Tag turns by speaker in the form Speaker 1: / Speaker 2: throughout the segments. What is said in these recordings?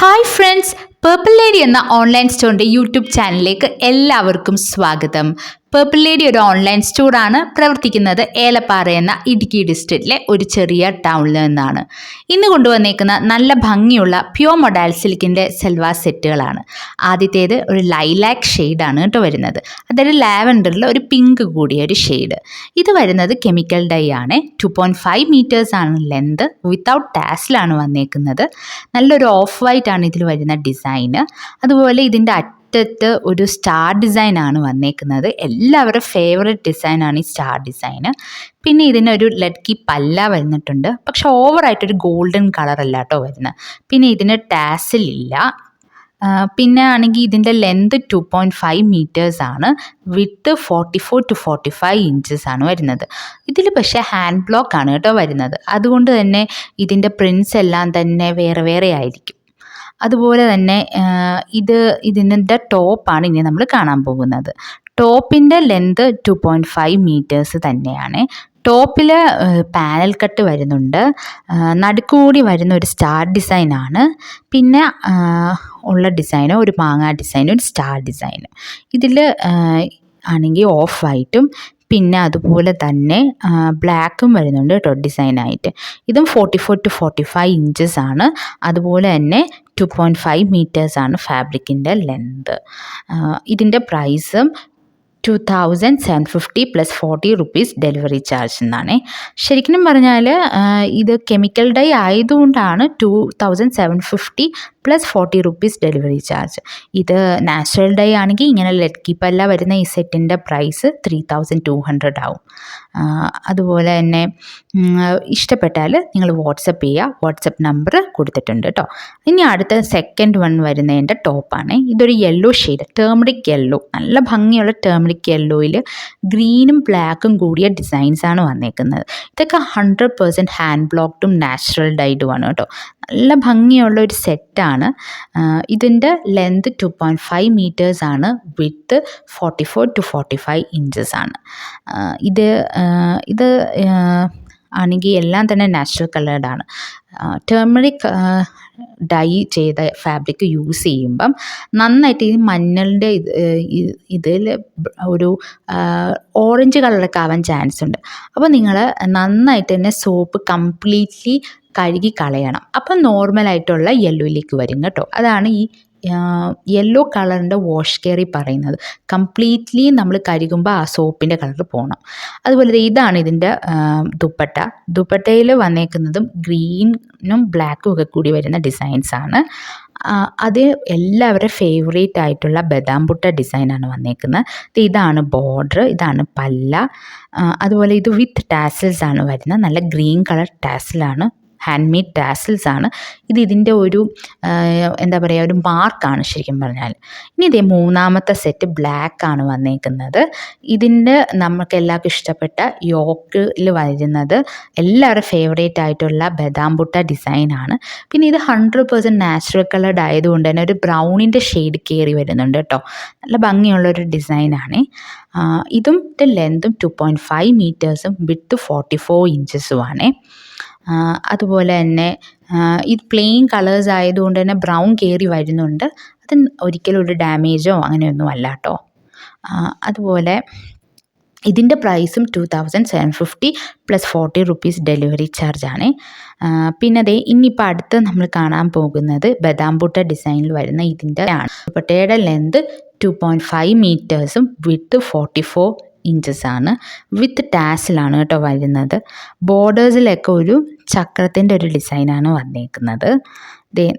Speaker 1: Hi friends, purple lady എന്ന online സ്റ്റോറിൻ്റെ YouTube ചാനലിലേക്ക് എല്ലാവർക്കും സ്വാഗതം. പേർപ്പിൾ ലേഡി ഒരു ഓൺലൈൻ സ്റ്റോറാണ്. പ്രവർത്തിക്കുന്നത് ഏലപ്പാറ എന്ന ഇടുക്കി ഡിസ്ട്രിക്റ്റിലെ ഒരു ചെറിയ ടൗണിൽ നിന്നാണ്. ഇന്ന് കൊണ്ടുവന്നേക്കുന്ന നല്ല ഭംഗിയുള്ള പ്യുവർ മൊഡാൽ സിൽക്കിൻ്റെ സൽവാർ സെറ്റുകളാണ്. ആദ്യത്തേത് ഒരു ലൈലാക്ക് ഷെയ്ഡാണ് കേട്ടോ വരുന്നത്. അതായത് ലാവൻഡറിൽ ഒരു പിങ്ക് കൂടിയ ഒരു ഷെയ്ഡ്. ഇത് വരുന്നത് കെമിക്കൽ ഡൈ ആണ്. 2.5 മീറ്റേഴ്സ് ആണ് ലെന്ത്. വിത്തൗട്ട് ടാസിലാണ് വന്നേക്കുന്നത്. നല്ലൊരു ഓഫ് വൈറ്റ് ആണ് ഇതിൽ വരുന്ന ഡിസൈന്. അതുപോലെ ഇതിൻ്റെ അറ്റത്ത് ഒരു സ്റ്റാർ ഡിസൈനാണ് വന്നേക്കുന്നത്. എല്ലാവരുടെ ഫേവറേറ്റ് ഡിസൈനാണ് ഈ സ്റ്റാർ ഡിസൈന്. പിന്നെ ഇതിനൊരു ലഡ്കി പല്ല വരുന്നിട്ടുണ്ട്. പക്ഷെ ഓവറായിട്ടൊരു ഗോൾഡൻ കളറല്ല കേട്ടോ വരുന്നത്. പിന്നെ ഇതിന് ടാസിലില്ല. പിന്നെ ആണെങ്കിൽ ഇതിൻ്റെ ലെന്ത് 2.5 മീറ്റേഴ്സ് ആണ്. വിഡ്ത്ത് 44 to 45 ഇഞ്ചസ് ആണ് വരുന്നത്. ഇതിൽ പക്ഷേ ഹാൻഡ് ബ്ലോക്ക് ആണ് കേട്ടോ വരുന്നത്. അതുകൊണ്ട് തന്നെ ഇതിൻ്റെ പ്രിൻസ് എല്ലാം തന്നെ വേറെ വേറെ ആയിരിക്കും. അതുപോലെ തന്നെ ഇതിൻ്റെ ടോപ്പാണ് ഇനി നമ്മൾ കാണാൻ പോകുന്നത്. ടോപ്പിൻ്റെ ലെന്ത് 2.5 മീറ്റേഴ്സ് തന്നെയാണ്. ടോപ്പിൽ പാനൽ കട്ട് വരുന്നുണ്ട്. നടുക്കുകൂടി വരുന്ന ഒരു സ്റ്റാർ ഡിസൈനാണ്. പിന്നെ ഉള്ള ഡിസൈന് ഒരു മാങ്ങ ഡിസൈൻ, ഒരു സ്റ്റാർ ഡിസൈൻ. ഇതിൽ ആണെങ്കിൽ ഓഫ് വൈറ്റും പിന്നെ അതുപോലെ തന്നെ ബ്ലാക്കും വരുന്നുണ്ട് കേട്ടോ ഡിസൈനായിട്ട്. ഇതും 44 to 45 ഇഞ്ചസ് ആണ്. അതുപോലെ തന്നെ 2.5 മീറ്റേഴ്സാണ് ഫാബ്രിക്കിൻ്റെ ലെന്ത്. ഇതിൻ്റെ പ്രൈസും 2,750 പ്ലസ് 40 റുപ്പീസ് ഡെലിവറി ചാർജ് എന്നാണ്. ശരിക്കും പറഞ്ഞാൽ ഇത് കെമിക്കൽ ഡൈ ആയതുകൊണ്ടാണ് 2,750 പ്ലസ് 40 റുപ്പീസ് ഡെലിവറി ചാർജ്. ഇത് നാച്ചുറൽ ഡൈ ആണെങ്കിൽ ഇങ്ങനെ ലഡ്കി പല്ല വരുന്ന ഈ സെറ്റിൻ്റെ പ്രൈസ് 3,200 ആവും. അതുപോലെ തന്നെ ഇഷ്ടപ്പെട്ടാൽ നിങ്ങൾ വാട്സപ്പ് ചെയ്യുക. വാട്സപ്പ് നമ്പർ കൊടുത്തിട്ടുണ്ട് കേട്ടോ. ഇനി അടുത്ത സെക്കൻഡ് വൺ വരുന്നതിൻ്റെ ടോപ്പാണ്. ഇതൊരു യെല്ലോ ഷെയ്ഡ്, ടേമറിക് യെല്ലോ, നല്ല ഭംഗിയുള്ള ടേമറിക് യെല്ലോയിൽ ഗ്രീനും ബ്ലാക്കും കൂടിയ ഡിസൈൻസാണ് വന്നേക്കുന്നത്. ഇതൊക്കെ 100% ഹാൻഡ് ബ്ലോക്ക്ഡും നാച്ചുറൽ ഡൈഡുമാണ് കേട്ടോ. നല്ല ഭംഗിയുള്ള ഒരു സെറ്റാണ്. ഇതിൻ്റെ ലെന്ത് 2.5 മീറ്റേഴ്സ് ആണ്. വിഡ്ത്ത് 44 to 45 ഇഞ്ചസ് ആണ്. ഇത് ആണെങ്കിൽ എല്ലാം തന്നെ നാച്ചുറൽ കളേർഡാണ്. ടേമറിക് ഡൈ ചെയ്ത ഫാബ്രിക് യൂസ് ചെയ്യുമ്പം നന്നായിട്ട് ഈ മഞ്ഞളിൻ്റെ ഇതിൽ ഒരു ഓറഞ്ച് കളറൊക്കെ ആവാൻ ചാൻസ് ഉണ്ട്. അപ്പോൾ നിങ്ങൾ നന്നായിട്ട് തന്നെ സോപ്പ് കംപ്ലീറ്റ്ലി കഴുകി കളയണം. അപ്പം നോർമലായിട്ടുള്ള യെല്ലോയിലേക്ക് വരും കേട്ടോ. അതാണ് ഈ യെല്ലോ കളറിൻ്റെ വാഷ് കെയറിൽ പറയുന്നത്. കംപ്ലീറ്റ്ലി നമ്മൾ കഴുകുമ്പോൾ ആ സോപ്പിൻ്റെ കളർ പോകണം. അതുപോലെ ഇതാണ് ഇതിൻ്റെ ദുപ്പട്ട. ദുപ്പട്ടയിൽ വന്നേക്കുന്നതും ഗ്രീനും ബ്ലാക്കും ഒക്കെ കൂടി വരുന്ന ഡിസൈൻസാണ്. അത് എല്ലാവരുടെ ഫേവറേറ്റ് ആയിട്ടുള്ള ബദാം ബുട്ട ഡിസൈനാണ് വന്നേക്കുന്നത്. ഇതാണ് ബോർഡർ, ഇതാണ് പല്ല. അതുപോലെ ഇത് വിത്ത് ടാസിൽസ് ആണ് വരുന്നത്. നല്ല ഗ്രീൻ കളർ ടാസിലാണ്, ഹാൻഡ് മെയ്ഡ് ടാസിൽസ് ആണ്. ഇതിൻ്റെ ഒരു എന്താ പറയുക, ഒരു മാർക്കാണ് ശരിക്കും പറഞ്ഞാൽ. ഇനി ഇതേ മൂന്നാമത്തെ സെറ്റ് ബ്ലാക്ക് ആണ് വന്നേക്കുന്നത്. ഇതിൻ്റെ നമുക്ക് എല്ലാവർക്കും ഇഷ്ടപ്പെട്ട യോക്കിൽ വരുന്നത് എല്ലാവരുടെ ഫേവറേറ്റ് ആയിട്ടുള്ള ബദാം ബുട്ട ഡിസൈനാണ്. പിന്നെ ഇത് 100% നാച്ചുറൽ കളർഡ് ആയതുകൊണ്ട് തന്നെ ഒരു ബ്രൗണിൻ്റെ ഷെയ്ഡ് കയറി വരുന്നുണ്ട് കേട്ടോ. നല്ല ഭംഗിയുള്ളൊരു ഡിസൈനാണ്. ഇതും ലെന്തും 2.5 മീറ്റേഴ്സും വിഡ്ത്ത് 44 ഇഞ്ചസുമാണ്. അതുപോലെ തന്നെ ഇത് പ്ലെയിൻ കളേഴ്സ് ആയതുകൊണ്ട് തന്നെ ബ്രൗൺ കയറി വരുന്നുണ്ട്. അത് ഒരിക്കലും ഒരു ഡാമേജോ അങ്ങനെയൊന്നും അല്ല കേട്ടോ. അതുപോലെ ഇതിൻ്റെ പ്രൈസും 2,750 പ്ലസ് 40 റുപ്പീസ് ഡെലിവറി ചാർജാണ്. പിന്നെ അതേ ഇനിയിപ്പോൾ അടുത്ത് നമ്മൾ കാണാൻ പോകുന്നത് ബദാം ബുട്ട ഡിസൈനിൽ വരുന്ന ഇതിൻ്റെ ആണ്. ദുപ്പട്ടയുടെ ലെന്ത് 2.5 മീറ്റേഴ്സും വിഡ്ത്ത് 44 ഇഞ്ചസ് ആണ്. വിത്ത് ടാസിലാണ് കേട്ടോ വരുന്നത്. ബോർഡേഴ്സിലൊക്കെ ഒരു ചക്രത്തിൻ്റെ ഒരു ഡിസൈനാണ് വന്നേക്കുന്നത്.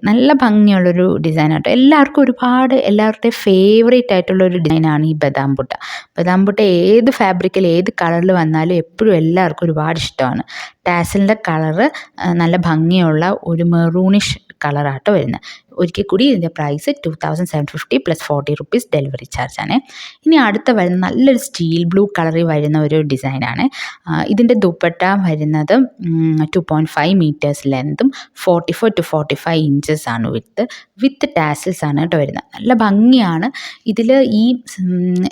Speaker 1: നല്ല ഭംഗിയുള്ളൊരു ഡിസൈൻ കേട്ടോ. എല്ലാവരുടെയും ഫേവറേറ്റ് ആയിട്ടുള്ളൊരു ഡിസൈനാണ് ഈ ബദാം ബുട്ട. ബദാം ബുട്ട ഏത് ഫാബ്രിക്കിൽ ഏത് കളറിൽ വന്നാലും എപ്പോഴും എല്ലാവർക്കും ഒരുപാട് ഇഷ്ടമാണ്. ടാസിലിൻ്റെ കളറ് നല്ല ഭംഗിയുള്ള ഒരു മെറൂണിഷ് കളറാട്ടോ വരുന്നത്. ഒരിക്കൽ കൂടി ഇതിൻ്റെ പ്രൈസ് 2,750 പ്ലസ് 40 റുപ്പീസ് ഡെലിവറി ചാർജാണ്. ഇനി അടുത്ത വരുന്ന നല്ലൊരു സ്റ്റീൽ ബ്ലൂ കളറിൽ വരുന്ന ഒരു ഡിസൈനാണ്. ഇതിൻ്റെ ദുപ്പട്ട വരുന്നത് 2.5 മീറ്റേഴ്സ് ലെന്തും 44 to 45 ഇഞ്ചസ് ആണ് വിത്ത് ടാസിൽസ് ആണ് കേട്ടോ വരുന്നത്. നല്ല ഭംഗിയാണ്. ഇതിൽ ഈ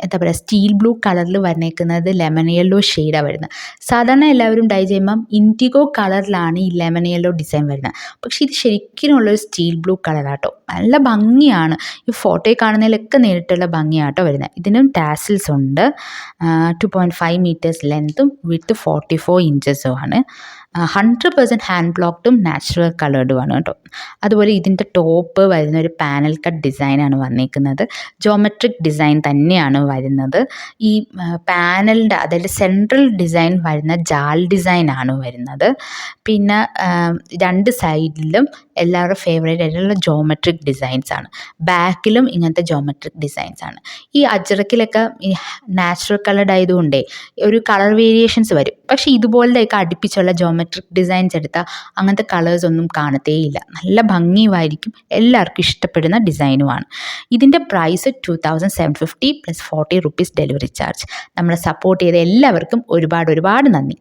Speaker 1: എന്താ പറയുക, സ്റ്റീൽ ബ്ലൂ കളറിൽ വന്നേക്കുന്നത് ലെമൺ യെല്ലോ ഷെയ്ഡാണ് വരുന്നത്. സാധാരണ എല്ലാവരും ഡൈ ചെയ്യുമ്പം ഇൻഡിഗോ കളറിലാണ് ഈ ലെമൺ യെല്ലോ ഡിസൈൻ വരുന്നത്. പക്ഷേ ഇത് ശരിക്കുമുള്ളൊരു സ്റ്റീൽ ബ്ലൂ കളറാണ് കേട്ടോ. നല്ല ഭംഗിയാണ്. ഈ ഫോട്ടോയിൽ കാണുന്നതിലൊക്കെ നേരിട്ടുള്ള ഭംഗിയാണ് കേട്ടോ വരുന്നത്. ഇതിനും ടാസിൽസ് ഉണ്ട്. 2.5 മീറ്റേഴ്സ് ലെങ്ത്തും വിഡ്ത്ത് 44 ഇഞ്ചസുമാണ്. 100% ഹാൻഡ് ബ്ലോക്ക്ഡും നാച്ചുറൽ കളേർഡുമാണ് കേട്ടോ. അതുപോലെ ഇതിൻ്റെ ടോപ്പ് വരുന്ന ഒരു പാനൽ കട്ട് ഡിസൈനാണ് വന്നിരിക്കുന്നത്. ജോമെട്രിക് ഡിസൈൻ തന്നെയാണ് വരുന്നത്. ഈ പാനലിൻ്റെ അതായത് സെൻട്രൽ ഡിസൈൻ വരുന്ന ജാൽ ഡിസൈനാണ് വരുന്നത്. പിന്നെ രണ്ട് സൈഡിലും എല്ലാവരുടെ ഫേവറേറ്റ് ആയിട്ടുള്ള ജോമെട്രിക് ഡിസൈൻസ് ആണ്. ബാക്കിലും ഇങ്ങനത്തെ ജോമെട്രിക് ഡിസൈൻസ് ആണ്. ഈ അജ്രക്കിലൊക്കെ ഈ നാച്ചുറൽ കളർഡ് ആയതുകൊണ്ടേ ഒരു കളർ വേരിയേഷൻസ് വരും. പക്ഷേ ഇതുപോലത്തെയൊക്കെ അടുപ്പിച്ചുള്ള ജോമെട്രിക് ഡിസൈൻസ് എടുത്താൽ അങ്ങനത്തെ കളേഴ്സ് ഒന്നും കാണത്തേയില്ല. നല്ല ഭംഗിയുമായിരിക്കും, എല്ലാവർക്കും ഇഷ്ടപ്പെടുന്ന ഡിസൈനുമാണ്. ഇതിൻ്റെ പ്രൈസ് 2750 + 40 റുപ്പീസ് ഡെലിവറി ചാർജ്. നമ്മളെ സപ്പോർട്ട് ചെയ്ത എല്ലാവർക്കും ഒരുപാട് നന്ദി.